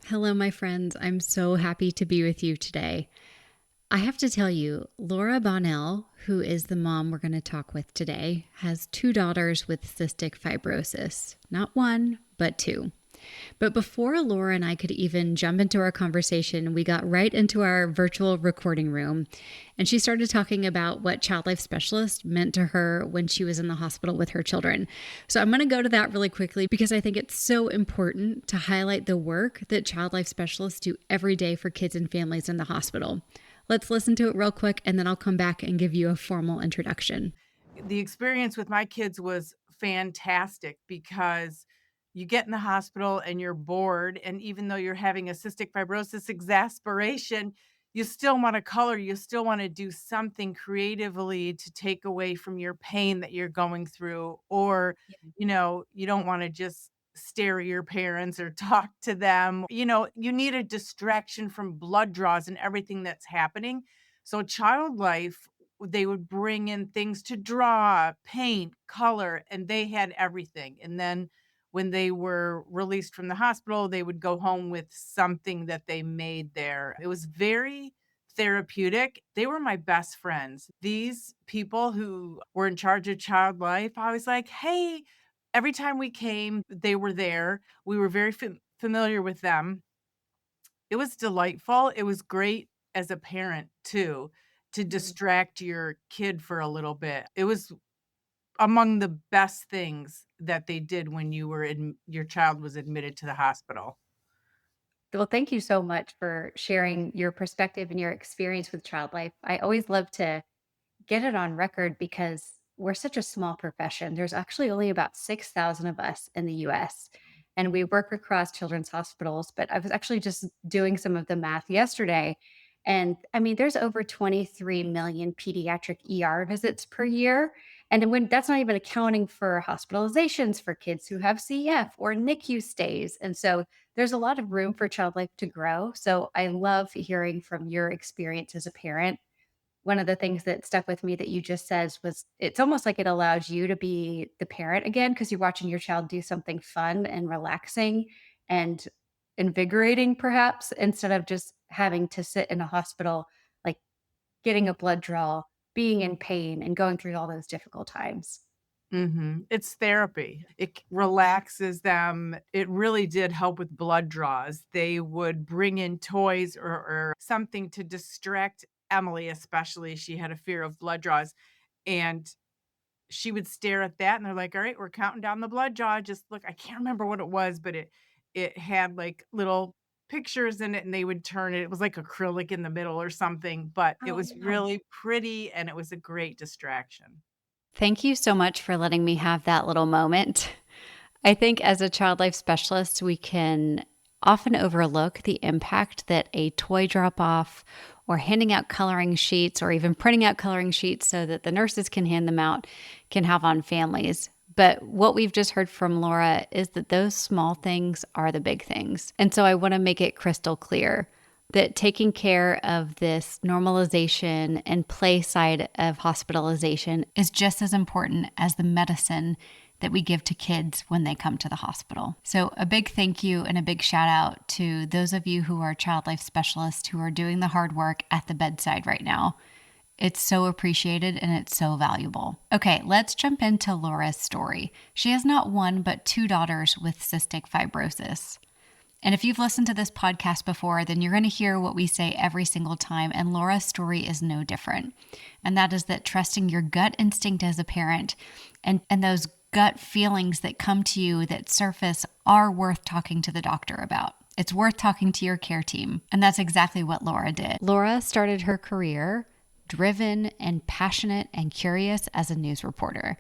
Hello, my friends. I'm so happy to be with you today. I have to tell you, Laura Bonnell, who is the mom we're going to talk with today, has two daughters with cystic fibrosis. Not one, but two. But before Laura and I could even jump into our conversation, we got right into our virtual recording room, and she started talking about what child life specialist meant to her when she was in the hospital with her children. So I'm going to go to that really quickly because I think it's so important to highlight the work that child life specialists do every day for kids and families in the hospital. Let's listen to it real quick, and then I'll come back and give you a formal introduction. The experience with my kids was fantastic because you get in the hospital and you're bored, and even though you're having a cystic fibrosis exasperation, you still wanna color, you still wanna do something creatively to take away from your pain that you're going through, or, you don't wanna just stare at your parents or talk to them. You need a distraction from blood draws and everything that's happening. So child life, they would bring in things to draw, paint, color, and they had everything. And then when they were released from the hospital, they would go home with something that they made there. It was very therapeutic. They were my best friends. These people who were in charge of child life, I was like, hey, every time we came, they were there. We were very familiar with them. It was delightful. It was great as a parent too, to distract your kid for a little bit. It was among the best things that they did when your child was admitted to the hospital. Well, thank you so much for sharing your perspective and your experience with child life. I always love to get it on record because we're such a small profession. There's actually only about 6,000 of us in the US, and we work across children's hospitals. But I was actually just doing some of the math yesterday. And I mean, there's over 23 million pediatric ER visits per year. And when that's not even accounting for hospitalizations for kids who have CF or NICU stays. And so there's a lot of room for child life to grow. So I love hearing from your experience as a parent. One of the things that stuck with me that you just said was it's almost like it allows you to be the parent again because you're watching your child do something fun and relaxing and invigorating, perhaps, instead of just having to sit in a hospital, like getting a blood draw, being in pain, and going through all those difficult times. Mhm. It's therapy. It relaxes them. It really did help with blood draws. They would bring in toys or something to distract Emily, especially. She had a fear of blood draws, and she would stare at that, and they're like, "Alright, we're counting down the blood draw, just look." I can't remember what it was, but it had, like, little pictures in it, and they would turn it. It was like acrylic in the middle or something, but it Oh, was yeah. really pretty, and it was a great distraction. Thank you so much for letting me have that little moment. I think as a child life specialist, we can often overlook the impact that a toy drop off or handing out coloring sheets or even printing out coloring sheets so that the nurses can hand them out can have on families. But what we've just heard from Laura is that those small things are the big things. And so I want to make it crystal clear that taking care of this normalization and play side of hospitalization is just as important as the medicine that we give to kids when they come to the hospital. So, a big thank you and a big shout out to those of you who are child life specialists who are doing the hard work at the bedside right now. It's so appreciated and it's so valuable. Okay, let's jump into Laura's story. She has not one, but two daughters with cystic fibrosis. And if you've listened to this podcast before, then you're going to hear what we say every single time. And Laura's story is no different. And that is that trusting your gut instinct as a parent and those gut feelings that come to you that surface are worth talking to the doctor about. It's worth talking to your care team. And that's exactly what Laura did. Laura started her career driven and passionate and curious as a news reporter.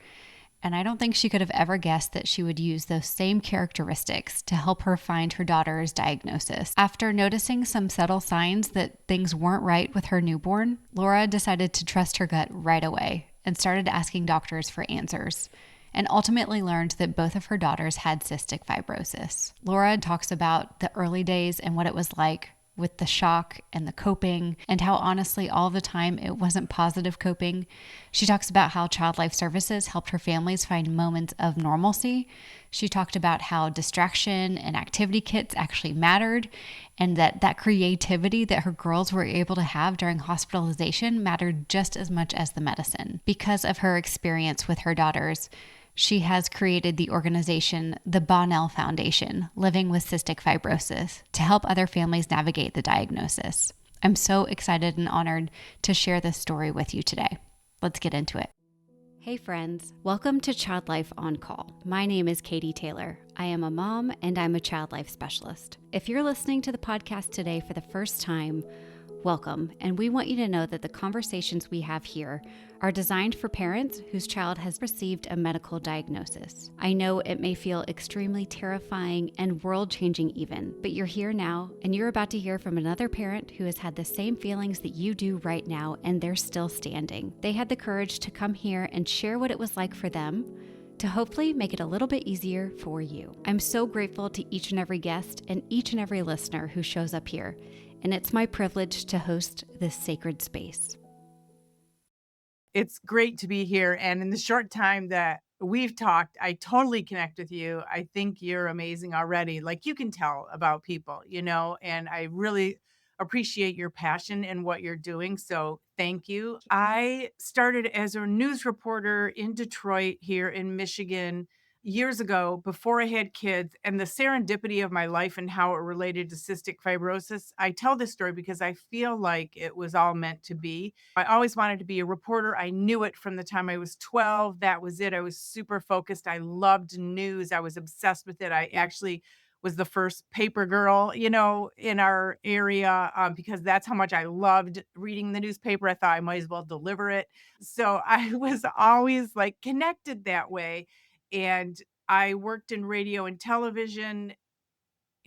And I don't think she could have ever guessed that she would use those same characteristics to help her find her daughter's diagnosis. After noticing some subtle signs that things weren't right with her newborn, Laura decided to trust her gut right away and started asking doctors for answers, and ultimately learned that both of her daughters had cystic fibrosis. Laura talks about the early days and what it was like with the shock and the coping, and how honestly, all the time, it wasn't positive coping. She talks about how Child Life Services helped her families find moments of normalcy. She talked about how distraction and activity kits actually mattered, and that creativity that her girls were able to have during hospitalization mattered just as much as the medicine. Because of her experience with her daughters, she has created the organization, the Bonnell Foundation, Living with Cystic Fibrosis, to help other families navigate the diagnosis. I'm so excited and honored to share this story with you today. Let's get into it. Hey friends, welcome to Child Life On Call. My name is Katie Taylor. I am a mom and I'm a child life specialist. If you're listening to the podcast today for the first time, welcome, and we want you to know that the conversations we have here are designed for parents whose child has received a medical diagnosis. I know it may feel extremely terrifying and world-changing even, but you're here now, and you're about to hear from another parent who has had the same feelings that you do right now, and they're still standing. They had the courage to come here and share what it was like for them, to hopefully make it a little bit easier for you. I'm so grateful to each and every guest and each and every listener who shows up here, and it's my privilege to host this sacred space. It's great to be here, and in the short time that we've talked, I totally connect with you. I think you're amazing already. Like, you can tell about people, and I really appreciate your passion and what you're doing, so thank you. I started as a news reporter in Detroit here in Michigan years ago before I had kids, and the serendipity of my life and how it related to cystic fibrosis. I tell this story because I feel like it was all meant to be. I always wanted to be a reporter. I knew it from the time I was 12. That was it. I was super focused. I loved news. I was obsessed with it. I actually was the first paper girl, in our area, because that's how much I loved reading the newspaper. I thought I might as well deliver it. So I was always like connected that way. And I worked in radio and television,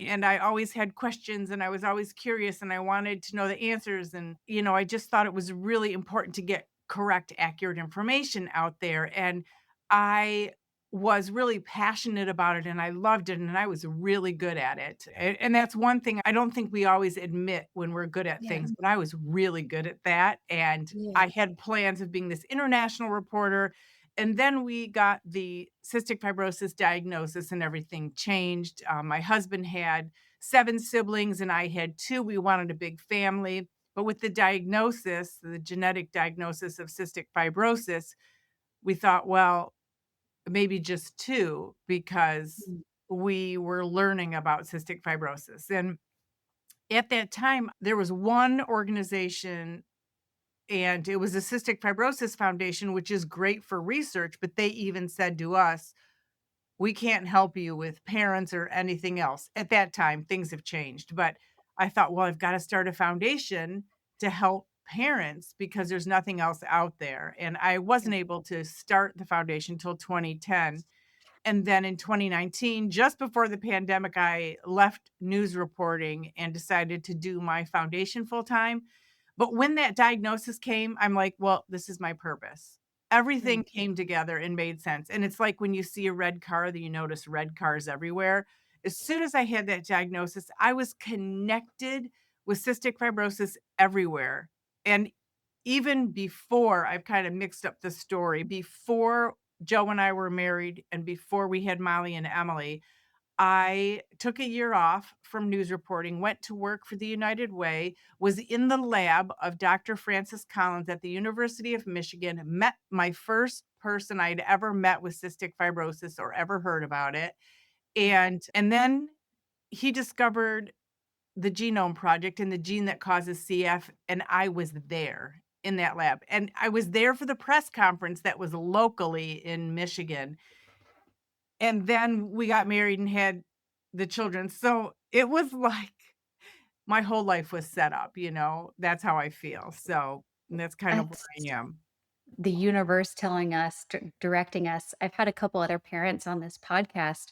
and I always had questions, and I was always curious, and I wanted to know the answers. And, I just thought it was really important to get correct, accurate information out there. And I was really passionate about it, and I loved it, and I was really good at it. And that's one thing I don't think we always admit when we're good at Yeah. things, but I was really good at that. And Yeah. I had plans of being this international reporter. And then we got the cystic fibrosis diagnosis and everything changed. My husband had 7 siblings and I had 2. We wanted a big family. But with the diagnosis, the genetic diagnosis of cystic fibrosis, we thought, well, maybe just 2 because Mm. we were learning about cystic fibrosis. And at that time, there was one organization, and it was the Cystic Fibrosis Foundation, which is great for research, but they even said to us, "We can't help you with parents or anything else." At that time, things have changed, but I thought, "Well, I've gotta start a foundation to help parents because there's nothing else out there," and I Yeah. wasn't able to start the foundation till 2010. And then in 2019, just before the pandemic, I left news reporting and decided to do my foundation full time. But when that diagnosis came, I'm like, well, this is my purpose. Mm. Everything came together and made sense. And it's like when you see a red car that you notice red cars everywhere. As soon as I had that diagnosis, I was connected with cystic fibrosis everywhere. And even before, I've kind of mixed up the story, before Joe and I were married and before we had Molly and Emily, I took a year off from news reporting, went to work for the United Way, was in the lab of Dr. Francis Collins at the University of Michigan, met my first person I'd ever met with cystic fibrosis or ever heard about it. And then he discovered the genome project and the gene that causes CF, and I was there in that lab. And I was there for the press conference that was locally in Michigan. And then we got married and had the children. So it was like my whole life was set up, That's how I feel. So that's kind of where That's I am. the universe telling us, directing us. I've had a couple other parents on this podcast.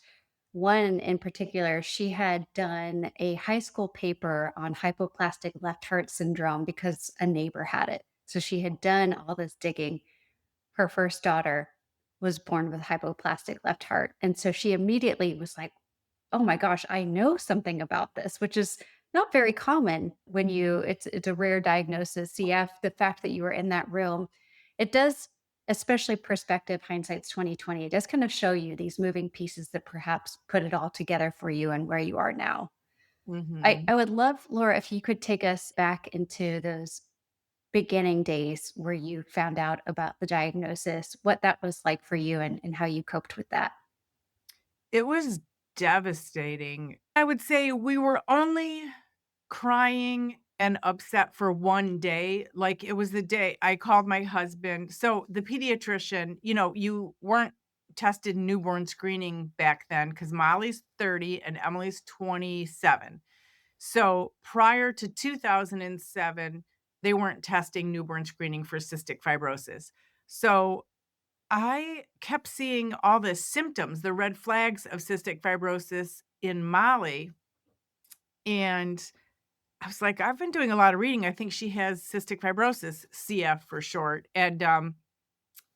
One in particular, she had done a high school paper on hypoplastic left heart syndrome because a neighbor had it. So she had done all this digging. Her first daughter was born with hypoplastic left heart. And so she immediately was like, oh my gosh, I know something about this, which is not very common when it's a rare diagnosis, CF. The fact that you were in that room, it does, especially perspective, hindsight's 2020, it does kind of show you these moving pieces that perhaps put it all together for you and where you are now. I Mhm. would love, Laura, if you could take us back into those beginning days where you found out about the diagnosis, what that was like for you and how you coped with that. It was devastating. I would say we were only crying and upset for one day. Like, it was the day I called my husband. So, the pediatrician, you weren't tested newborn screening back then because Molly's 30 and Emily's 27. So, prior to 2007, they weren't testing newborn screening for cystic fibrosis. So, I kept seeing all the symptoms, the red flags of cystic fibrosis in Molly, and I was like, "I've been doing a lot of reading. I think she has cystic fibrosis, CF for short." And,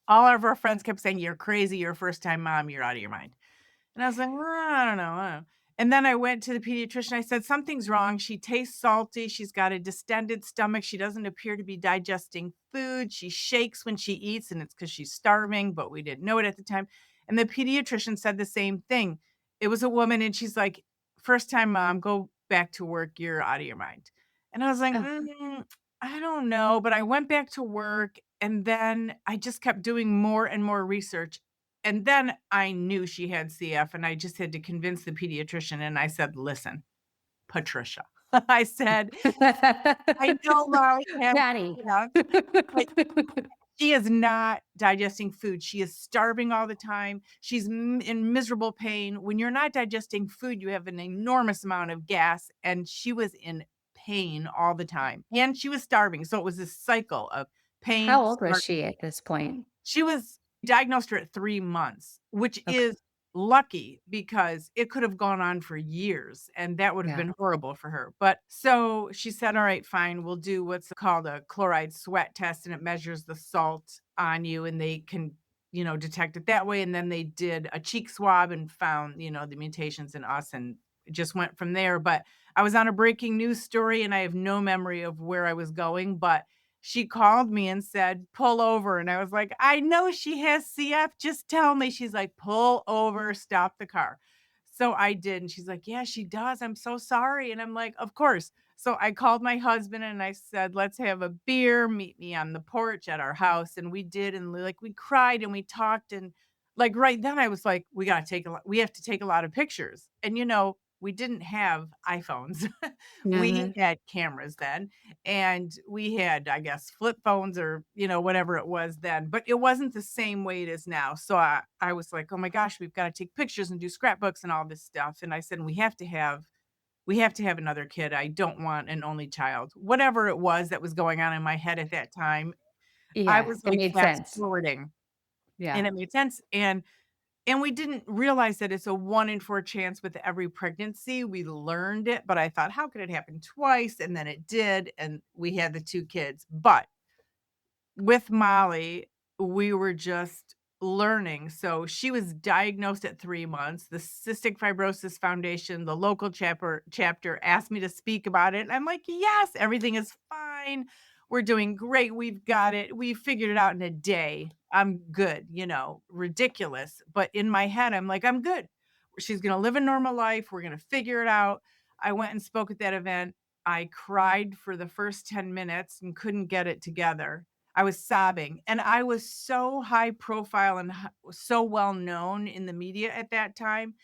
all of our friends kept saying, "You're crazy. You're a first-time mom. You're out of your mind." And I was like, "Well, I don't know, I don't know." And then I went to the pediatrician, I said, "Something's wrong. She tastes salty, she's got a distended stomach, she doesn't appear to be digesting food, she shakes when she eats, and it's because she's starving," but we didn't know it at the time. And the pediatrician said the same thing. It was a woman, and she's like, "First time mom, go back to work, you're out of your mind." And I was like, Oh, I don't know," but I went back to work, and then I just kept doing more and more research, and then I knew she had CF, and I just had to convince the pediatrician, and I said, "Listen, Patricia," I said, "I know Molly has Patty. CF, but she is not digesting food. She is starving all the time. She's in miserable pain. When you're not digesting food, you have an enormous amount of gas, and she was in pain all the time, and she was starving, so it was this cycle of pain, How old was starving. she at this point? She was diagnosed her at 3 months, which Okay. is lucky because it could have gone on for years, and that would have Yeah. been horrible for her. But so she said, "All right, fine, we'll do what's called a chloride sweat test, and it measures the salt on you, and they can, detect it that way." And then they did a cheek swab and found, the mutations in us, and it just went from there. But I was on a breaking news story, and I have no memory of where I was going, but she called me and said, "Pull over," and I was like, "I know she has CF, just tell me." She's like, "Pull over, stop the car." So I did, and she's like, "Yeah, she does, I'm so sorry," and I'm like, "Of course." So I called my husband and I said, "Let's have a beer, meet me on the porch at our house," and we did, and we cried and we talked, and, like, right then I was like, we have to take a lot of pictures," and, we didn't have iPhones. We Mhm. had cameras then, and we had, I guess, flip phones or, whatever it was then, but it wasn't the same way it is now. So I was like, "Oh my gosh, we've got to take pictures and do scrapbooks and all this stuff." And I said, we have to have another kid. I don't want an only child." Whatever it was that was going on in my head at that time, I Yeah, was it like made fast sense. forwarding, Yeah. and it made sense. And we didn't realize that it's a 1 in 4 chance with every pregnancy. We learned it, but I thought, "How could it happen twice?" And then it did, and we had the 2 kids. But with Molly, we were just learning. So she was diagnosed at 3 months. The Cystic Fibrosis Foundation, the local chapter asked me to speak about it. And I'm like, "Yes, everything is fine. We're doing great. We've got it. We figured it out in a day. I'm good," ridiculous. But in my head, I'm like, "I'm good. She's going to live a normal life. We're going to figure it out." I went and spoke at that event. I cried for the first 10 minutes and couldn't get it together. I was sobbing, and I was so high profile and so well known in the media at that time,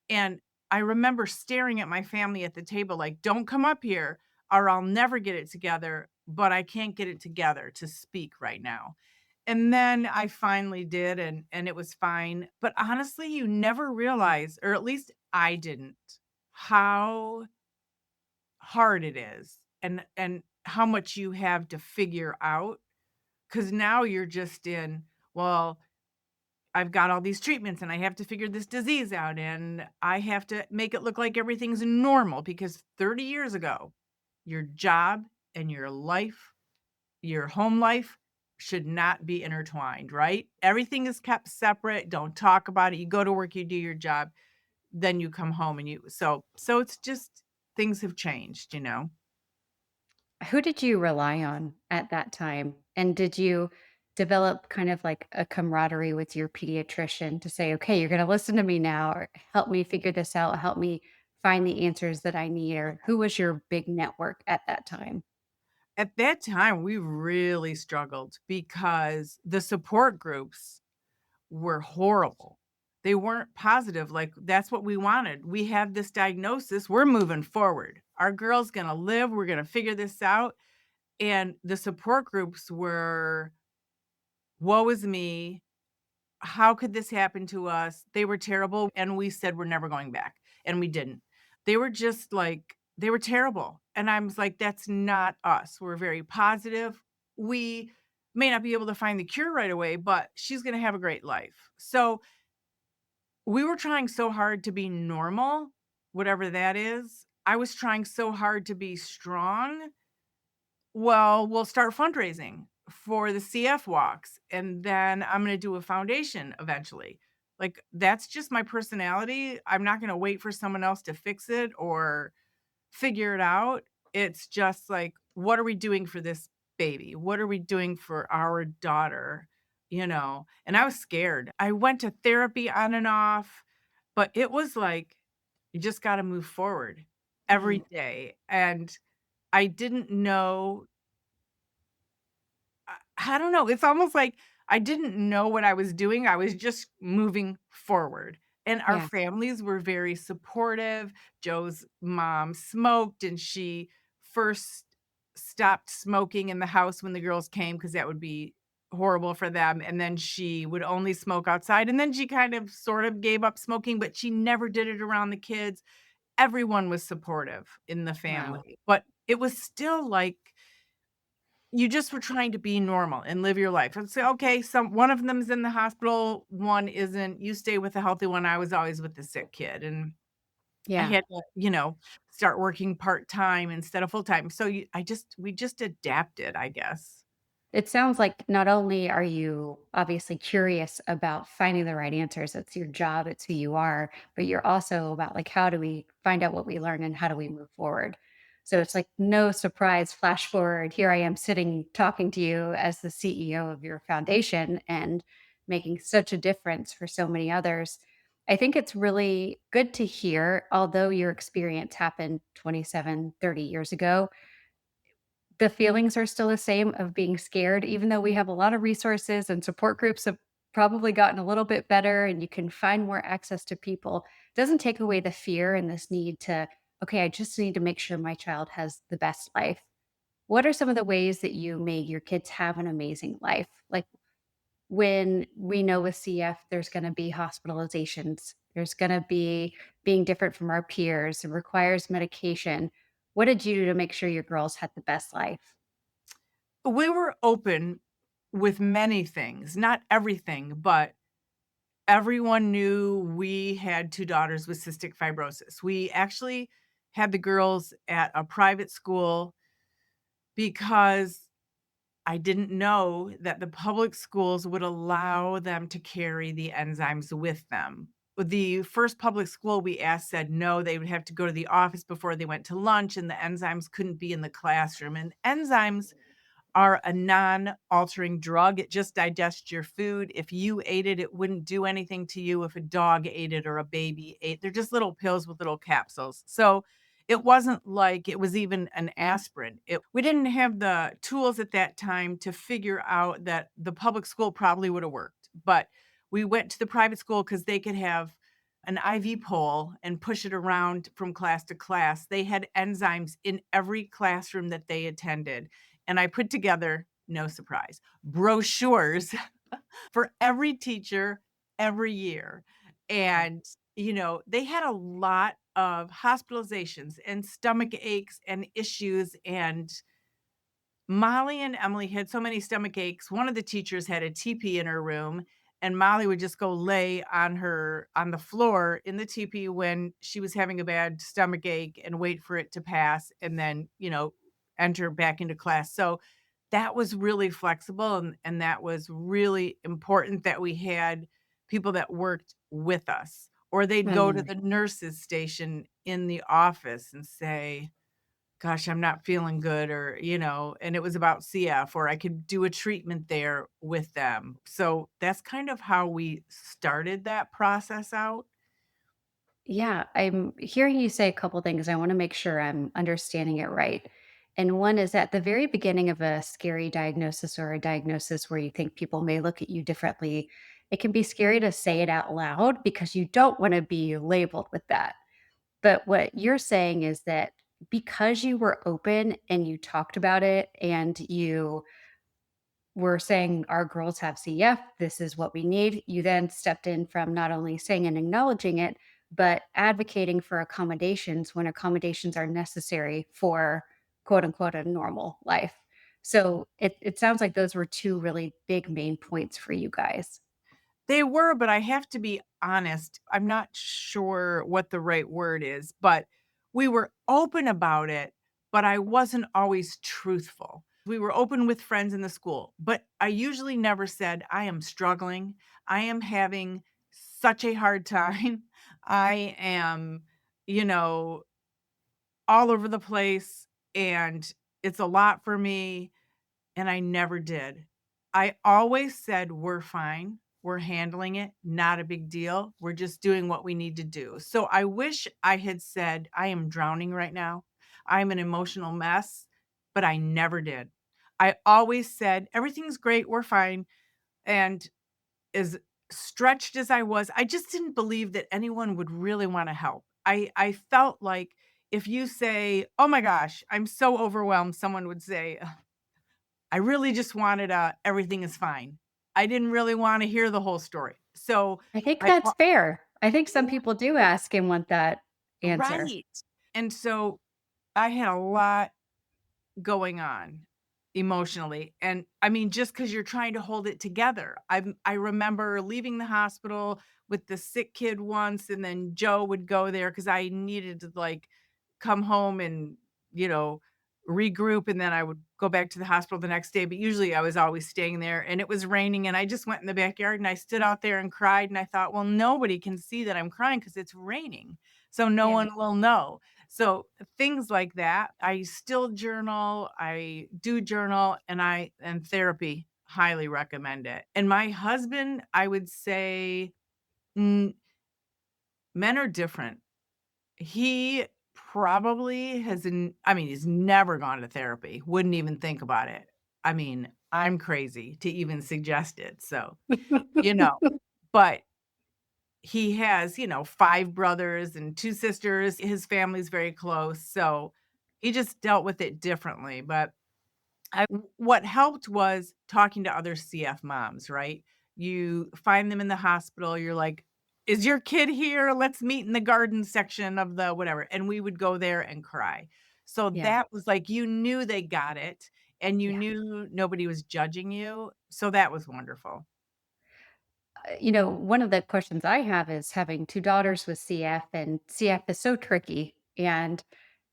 and I remember staring at my family at the table like, "Don't come up here or I'll never get it together, but I can't get it together to speak right now." And then I finally did, and it was fine, but honestly, you never realize, or at least I didn't, how hard it is and how much you have to figure out. 'Cause now you're just in, "Well, I've got all these treatments, and I have to figure this disease out, and I have to make it look like everything's normal," because 30 years ago, your job and your home life should not be intertwined, right? Everything is kept separate, don't talk about it, you go to work, you do your job, then you come home and you so it's just things have changed, you know? Who did you rely on at that time? And did you develop kind of like a camaraderie with your pediatrician to say, okay, you're going to listen to me now, or help me figure this out, help me find the answers that I need? Or who was your big network at that time? At that time, we really struggled because the support groups were horrible. They weren't positive, like, that's what we wanted. We have this diagnosis, we're moving forward. Our girl's gonna live, we're gonna figure this out, and the support groups were, "Woe is me. How could this happen to us?" They were terrible, and we said, "We're never going back," and we didn't. They were just like they were terrible, and I was like, "That's not us. We're very positive. We may not be able to find the cure right away, but she's gonna have a great life." So, we were trying so hard to be normal, whatever that is. I was trying so hard to be strong. Well, we'll start fundraising for the CF walks, and then I'm gonna do a foundation eventually. Like, that's just my personality. I'm not gonna wait for someone else to fix it or figure it out. It's just like, what are we doing for this baby? What are we doing for our daughter? You know? And I was scared. I went to therapy on and off, but it was like, you just gotta move forward every Mm, day. And I didn't know I don't know, it's almost like I didn't know what I was doing, I was just moving forward, and our yeah. families were very supportive. Joe's mom smoked, and she first stopped smoking in the house when the girls came because that would be horrible for them, and then she would only smoke outside, and then she kind of sort of gave up smoking, but she never did it around the kids. Everyone was supportive in the Wow. family, but it was still like you just were trying to be normal and live your life and say, "Okay, some one of them's in the hospital, one isn't. You stay with the healthy one." I was always with the sick kid, and I Yeah. had to, start working part-time instead of full-time. So you I just we just adapted, I guess. It sounds like not only are you obviously curious about finding the right answers, it's your job, it's who you are, but you're also about like, how do we find out what we learn and how do we move forward? So it's like no surprise, flash forward. Here I am sitting talking to you as the CEO of your foundation and making such a difference for so many others. I think it's really good to hear, although your experience happened 27, 30 years ago, the feelings are still the same of being scared, even though we have a lot of resources and support groups have probably gotten a little bit better and you can find more access to people. Doesn't take away the fear and this need to, okay, I just need to make sure my child has the best life. What are some of the ways that you made your kids have an amazing life? Like when we know with CF, there's going to be hospitalizations, there's going to be being different from our peers, it requires medication. What did you do to make sure your girls had the best life? We were open with many things, not everything, but everyone knew we had 2 daughters with cystic fibrosis. We actually had the girls at a private school because I didn't know that the public schools would allow them to carry the enzymes with them. The first public school we asked said no, they would have to go to the office before they went to lunch, and the enzymes couldn't be in the classroom. And enzymes are a non-altering drug. It just digests your food. If you ate it, it wouldn't do anything to you if a dog ate it or a baby ate. They're just little pills with little capsules. So it wasn't like it was even an aspirin. We didn't have the tools at that time to figure out that the public school probably would have worked. But we went to the private school because they could have an IV pole and push it around from class to class. They had enzymes in every classroom that they attended, and I put together, no surprise, brochures for every teacher every year. And, they had a lot of hospitalizations and stomach aches and issues, and Molly and Emily had so many stomach aches. One of the teachers had a teepee in her room, and Molly would just go lay on the floor in the teepee when she was having a bad stomach ache and wait for it to pass and then, enter back into class. So that was really flexible, and that was really important that we had people that worked with us, or they'd go to Mm, the nurses station in the office and say, gosh, I'm not feeling good, or, and it was about CF, or I could do a treatment there with them. So that's kind of how we started that process out. Yeah, I'm hearing you say a couple things. I want to make sure I'm understanding it right. And one is at the very beginning of a scary diagnosis or a diagnosis where you think people may look at you differently, it can be scary to say it out loud because you don't want to be labeled with that. But what you're saying is that because you were open and you talked about it and you were saying our girls have CF, this is what we need. You then stepped in from not only saying and acknowledging it, but advocating for accommodations when accommodations are necessary for quote unquote a normal life. So it sounds like those were two really big main points for you guys. They were, but I have to be honest, I'm not sure what the right word is, but we were open about it, but I wasn't always truthful. We were open with friends in the school, but I usually never said, I am struggling. I am having such a hard time. I am, you know, all over the place, and it's a lot for me. And I never did. I always said, "We're fine. We're handling it. Not a big deal. We're just doing what we need to do." So I wish I had said, "I am drowning right now. I'm an emotional mess," but I never did. I always said, "Everything's great. We're fine." And as stretched as I was, I just didn't believe that anyone would really wanna help. I felt like if you say, "Oh my gosh, I'm so overwhelmed," someone would say, I really just wanted a everything is fine. I didn't really wanna hear the whole story. So I think I that's fair. I think some people do ask and want that answer. right. And so I had a lot going on emotionally, and, I mean, just because 'cause you're trying to hold it together. I remember leaving the hospital with the sick kid once, and then Joe would go there because I needed to, like, come home and, you know, regroup, and then I would go back to the hospital the next day, but usually I was always staying there, and it was raining, and I just went in the backyard, and I stood out there and cried, and I thought, "Well, nobody can see that I'm crying because it's raining, so no Yeah. one will know." So, things like that. I still journal, I do journal, and therapy, highly recommend it. And my husband, I would say, mm, men are different. He probably I mean, he's never gone to therapy, wouldn't even think about it. I mean, I'm crazy to even suggest it, so, you know, but he has, 5 brothers and 2 sisters. His family's very close, so he just dealt with it differently, but what helped was talking to other CF moms, right? You find them in the hospital, you're like, "Is your kid here? Let's meet in the garden section of the whatever," and we would go there and cry. So Yeah. that was like, you knew they got it, and you Yeah. knew nobody was judging you, so that was wonderful. One of the questions I have is having two daughters with CF, and CF is so tricky, and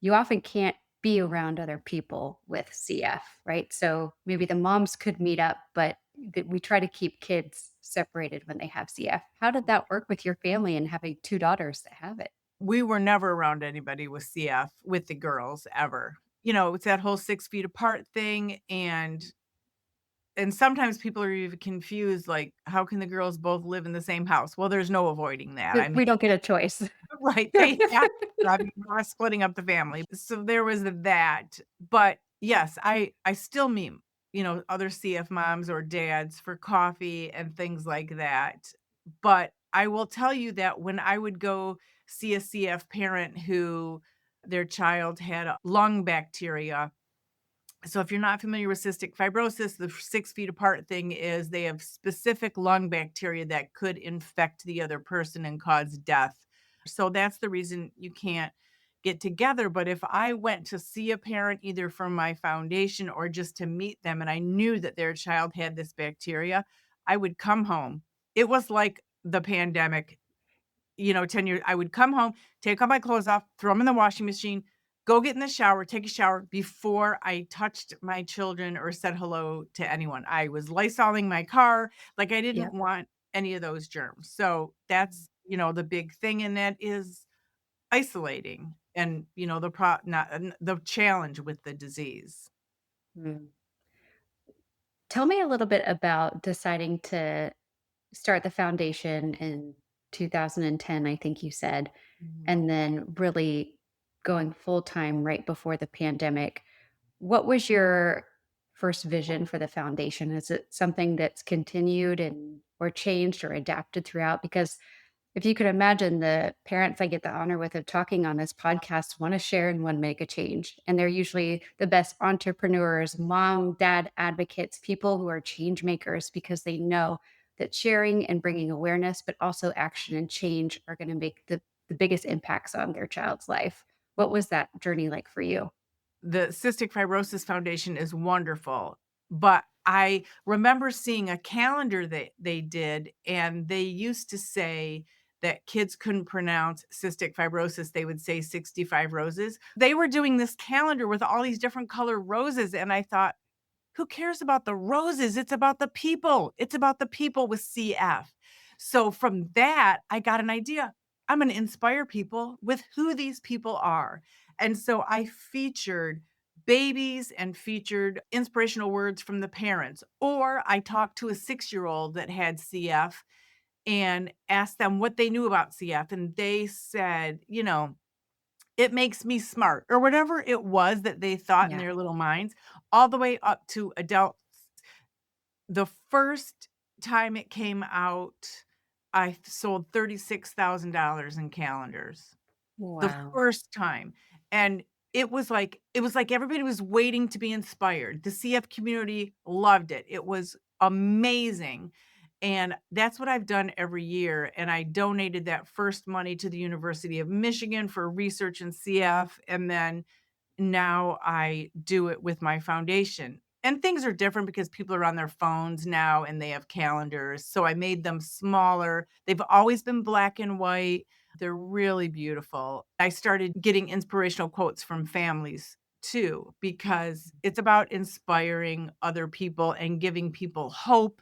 you often can't be around other people with CF, right? So maybe the moms could meet up, but we try to keep kids separated when they have CF. How did that work with your family and having two daughters that have it? We were never around anybody with CF with the girls ever. It's that whole 6 feet apart thing, and sometimes people are even confused, like, how can the girls both live in the same house? Well, there's no avoiding that. I mean, We don't get a choice. right, they have to, I mean, we're not splitting up the family. So there was that, but yes, I still meet, other CF moms or dads for coffee and things like that. But I will tell you that when I would go see a CF parent who their child had a lung bacteria, so if you're not familiar with cystic fibrosis, the 6 feet apart thing is they have specific lung bacteria that could infect the other person and cause death. So that's the reason you can't get together. But if I went to see a parent either from my foundation or just to meet them and I knew that their child had this bacteria, I would come home. It was like the pandemic, 10 years. I would come home, take all my clothes off, throw them in the washing machine, go get in the shower, take a shower before I touched my children or said hello to anyone. I was Lysoling my car, like, I Yeah. didn't want any of those germs. So that's, the big thing, and that is isolating and, the not the challenge with the disease. Mm. Tell me a little bit about deciding to start the foundation in 2010, I think you said, Mhm. and then really going full time right before the pandemic. What was your first vision for the foundation? Is it something that's continued and or changed or adapted throughout? Because if you could imagine, the parents I get the honor with of talking on this podcast want to share and want to make a change. And they're usually the best entrepreneurs, mom, dad advocates, people who are change makers because they know that sharing and bringing awareness, but also action and change are going to make the biggest impacts on their child's life. What was that journey like for you? The Cystic Fibrosis Foundation is wonderful, but I remember seeing a calendar that they did, and they used to say that kids couldn't pronounce cystic fibrosis, they would say 65 roses. They were doing this calendar with all these different color roses, and I thought, who cares about the roses? It's about the people. It's about the people with CF. So from that, I got an idea. I'm going to inspire people with who these people are. And so I featured babies and featured inspirational words from the parents. Or I talked to a 6-year old that had CF and asked them what they knew about CF. And they said, it makes me smart, or whatever it was that they thought in Yeah. their little minds, all the way up to adults. The first time it came out, I sold $36,000 in calendars. The Wow. first time, and it was like everybody was waiting to be inspired. The CF community loved it. It was amazing, and that's what I've done every year, and I donated that first money to the University of Michigan for research in CF, and then now I do it with my foundation. And things are different because people are on their phones now and they have calendars. So I made them smaller. They've always been black and white. They're really beautiful. I started getting inspirational quotes from families too, because it's about inspiring other people and giving people hope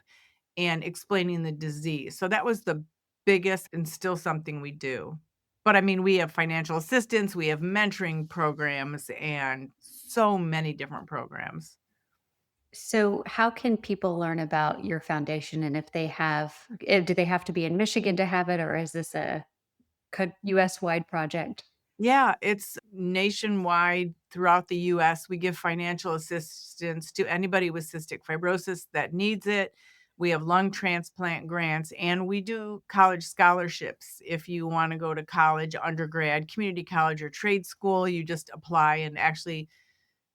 and explaining the disease. So that was the biggest and still something we do. But I mean, we have financial assistance, we have mentoring programs, and so many different programs. So, how can people learn about your foundation? And if they have, do they have to be in Michigan to have it, or is this a US wide project? Yeah, it's nationwide throughout the US. We give financial assistance to anybody with cystic fibrosis that needs it. We have lung transplant grants and we do college scholarships. If you want to go to college, undergrad, community college, or trade school, you just apply and actually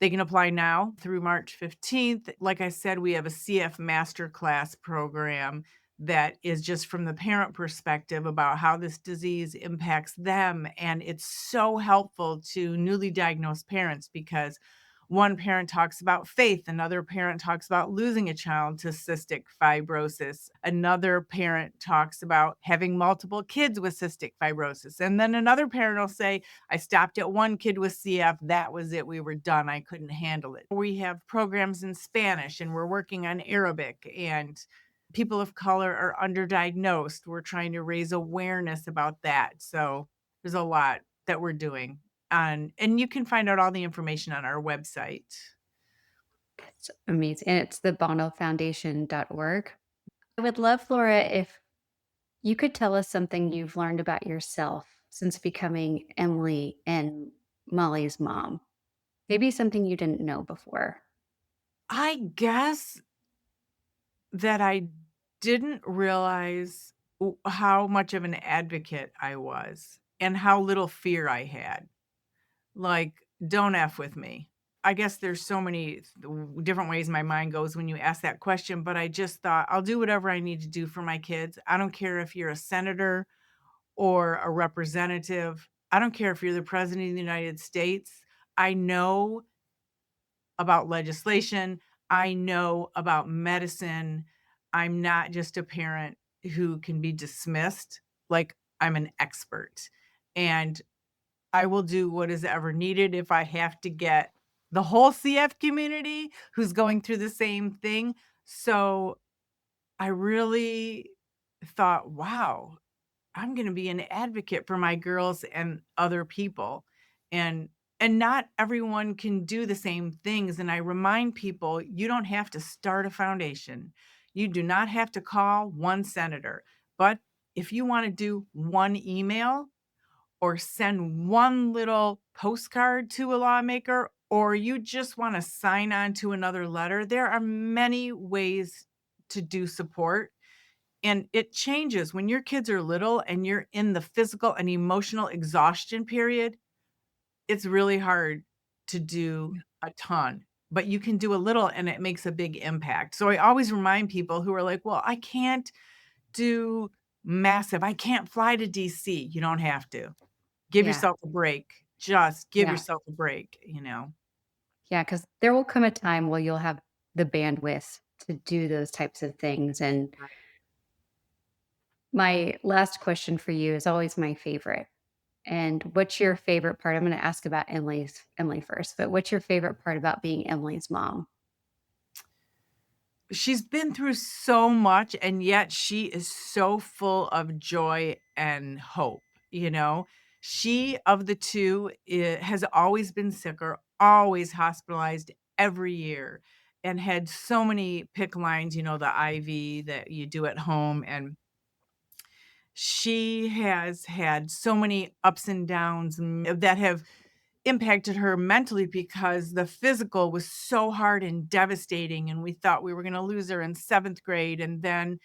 they can apply now through March 15th. Like I said, we have a CF masterclass program that is just from the parent perspective about how this disease impacts them. And it's so helpful to newly diagnosed parents because one parent talks about faith, another parent talks about losing a child to cystic fibrosis, another parent talks about having multiple kids with cystic fibrosis. And then another parent will say, I stopped at one kid with CF. That was it. We were done. I couldn't handle it. We have programs in Spanish and we're working on Arabic, and people of color are underdiagnosed. We're trying to raise awareness about that. So there's a lot that we're doing. And you can find out all the information on our website. It's amazing. And it's the bonnellfoundation.org. I would love, Laura, if you could tell us something you've learned about yourself since becoming Emily and Molly's mom. Maybe something you didn't know before. I guess that I didn't realize how much of an advocate I was and how little fear I had. Like, don't F with me. I guess there's so many different ways my mind goes when you ask that question, but I just thought I'll do whatever I need to do for my kids. I don't care if you're a senator or a representative. I don't care if you're the president of the United States. I know about legislation. I know about medicine. I'm not just a parent who can be dismissed. Like, I'm an expert. And I will do what is ever needed if I have to get the whole CF community who's going through the same thing. So I really thought, wow, I'm gonna be an advocate for my girls and other people. And and not everyone can do the same things, and I remind people, you don't have to start a foundation. You do not have to call one senator, but if you wanna do one email or send one little postcard to a lawmaker, or you just wanna sign on to another letter, there are many ways to do support. And it changes when your kids are little and you're in the physical and emotional exhaustion period, it's really hard to do Yeah. a ton, but you can do a little and it makes a big impact. So I always remind people who are like, "Well, I can't do massive. I can't fly to DC." You don't have to. Give Yeah. yourself a break. Just give Yeah. yourself a break, you know? Yeah. Because there will come a time where you'll have the bandwidth to do those types of things. And my last question for you is always my favorite. And what's your favorite part? I'm going to ask about Emily first, but what's your favorite part about being Emily's mom? She's been through so much, and yet she is so full of joy and hope, you know? She, of the 2, has always been sicker, always hospitalized every year, and had so many PICC lines, the IV that you do at home, and she has had so many ups and downs, that have impacted her mentally because the physical was so hard and devastating, and we thought we were gonna lose her in 7th grade, and then,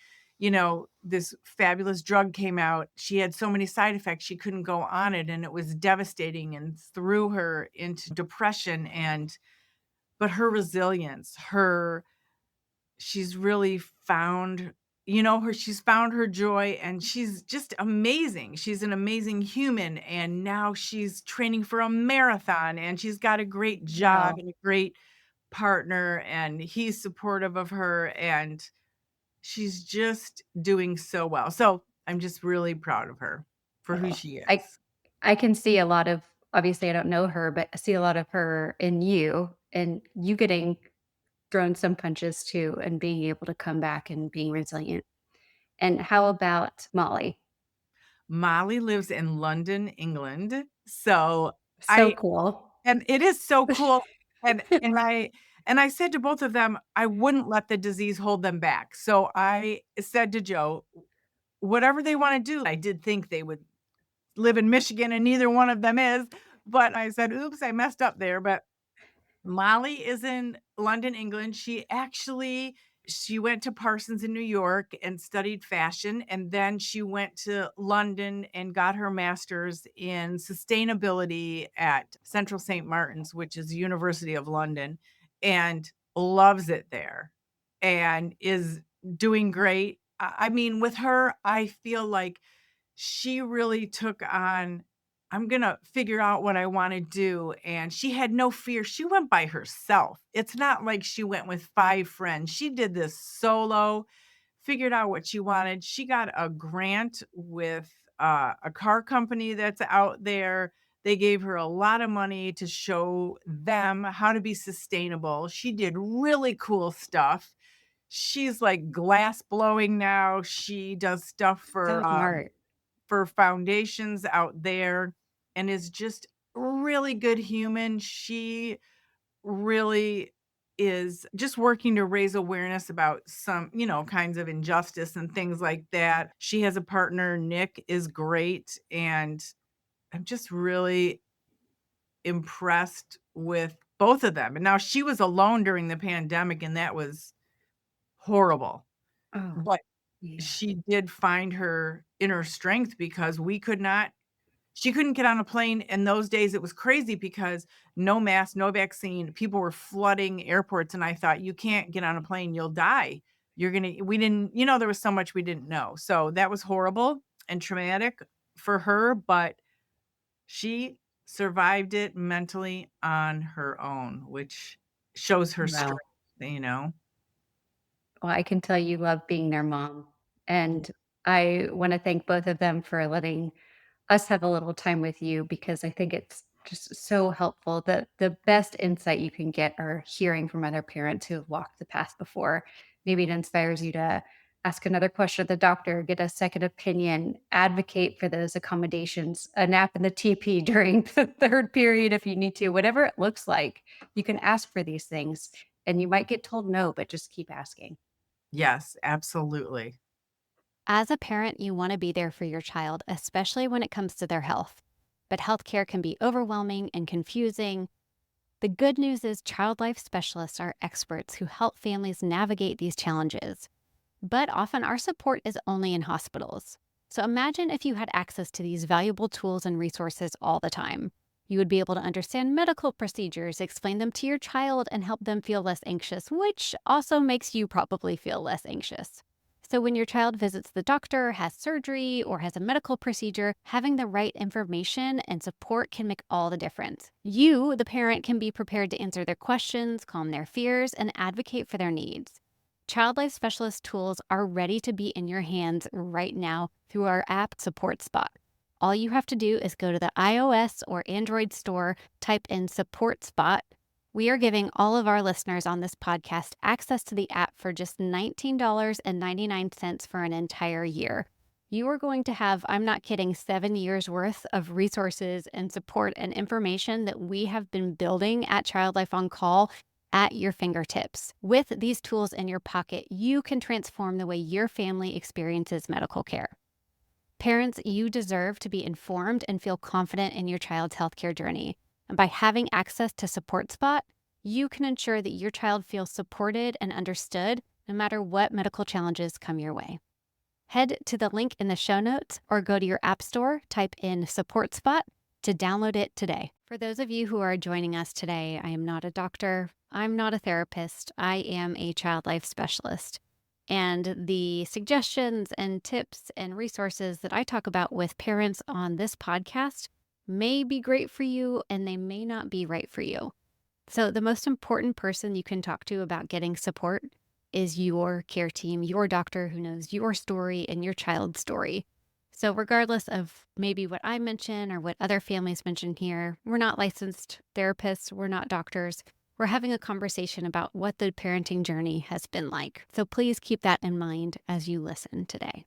this fabulous drug came out. She had so many side effects, she couldn't go on it, and it was devastating and threw her into depression, but her resilience, her she's really found she's found her joy, and she's just amazing. She's an amazing human, and now she's training for a marathon, and she's got a great job Wow. and a great partner, and he's supportive of her, and she's just doing so well. So, I'm just really proud of her for who Oh, she I is. I can see a lot of, obviously I don't know her, but I see a lot of her in you, and you getting thrown some punches too and being able to come back and being resilient. And how about Molly? Molly lives in London, England, so So I cool. and it is so cool, and I said to both of them, I wouldn't let the disease hold them back. So I said to Joe, "Whatever they wanna do." I did think they would live in Michigan, and neither one of them is, but I said, "Oops, I messed up there," but Molly is in London, England. She went to Parsons in New York and studied fashion, and then she went to London and got her master's in sustainability at Central Saint Martin's, which is the University of London, and loves it there and is doing great. I mean, with her, I feel like she really took on, I'm gonna figure out what I wanna do, and she had no fear. She went by herself. It's not like she went with 5 friends. She did this solo, figured out what she wanted. She got a grant with, a car company that's out there. They gave her a lot of money to show them how to be sustainable. She did really cool stuff. She's, like, glass blowing now. She does stuff So smart. for foundations out there, and is just a really good human. She really is just working to raise awareness about some, kinds of injustice and things like that. She has a partner, Nick is great, and I'm just really impressed with both of them. And now she was alone during the pandemic, and that was horrible. Oh, But yeah. she did find her inner strength because she couldn't get on a plane. In those days, it was crazy because no mask, no vaccine, people were flooding airports, and I thought, "You can't get on a plane, you'll die. You're gonna" we didn't there was so much we didn't know. So, that was horrible and traumatic for her, but she survived it mentally on her own, which shows her Wow. strength, you know? Well, I can tell you love being their mom. And I want to thank both of them for letting us have a little time with you because I think it's just so helpful. The best insight you can get are hearing from other parents who have walked the path before. Maybe it inspires you to ask another question at the doctor, get a second opinion, advocate for those accommodations, a nap in the TP during the third period if you need to, whatever it looks like. You can ask for these things and you might get told no, but just keep asking. Yes, absolutely. As a parent, you want to be there for your child, especially when it comes to their health. But healthcare can be overwhelming and confusing. The good news is child life specialists are experts who help families navigate these challenges. But often our support is only in hospitals. So imagine if you had access to these valuable tools and resources all the time. You would be able to understand medical procedures, explain them to your child, and help them feel less anxious, which also makes you probably feel less anxious. So, when your child visits the doctor, has surgery, or has a medical procedure, having the right information and support can make all the difference. You, the parent, can be prepared to answer their questions, calm their fears, and advocate for their needs. Child Life Specialist tools are ready to be in your hands right now through our app Support Spot. All you have to do is go to the iOS or Android store, type in Support Spot. We are giving all of our listeners on this podcast access to the app for just $19.99 for an entire year. You are going to have, I'm not kidding, 7 years worth of resources and support and information that we have been building at Child Life on Call at your fingertips. With these tools in your pocket, you can transform the way your family experiences medical care. Parents, you deserve to be informed and feel confident in your child's healthcare journey. And by having access to Support Spot, you can ensure that your child feels supported and understood no matter what medical challenges come your way. Head to the link in the show notes or go to your app store, type in Support Spot to download it today. For those of you who are joining us today, I am not a doctor, I'm not a therapist, I am a child life specialist. And the suggestions and tips and resources that I talk about with parents on this podcast may be great for you and they may not be right for you. So, the most important person you can talk to about getting support is your care team, your doctor who knows your story and your child's story. So, regardless of maybe what I mention or what other families mention here, we're not licensed therapists, we're not doctors. We're having a conversation about what the parenting journey has been like. So, please keep that in mind as you listen today.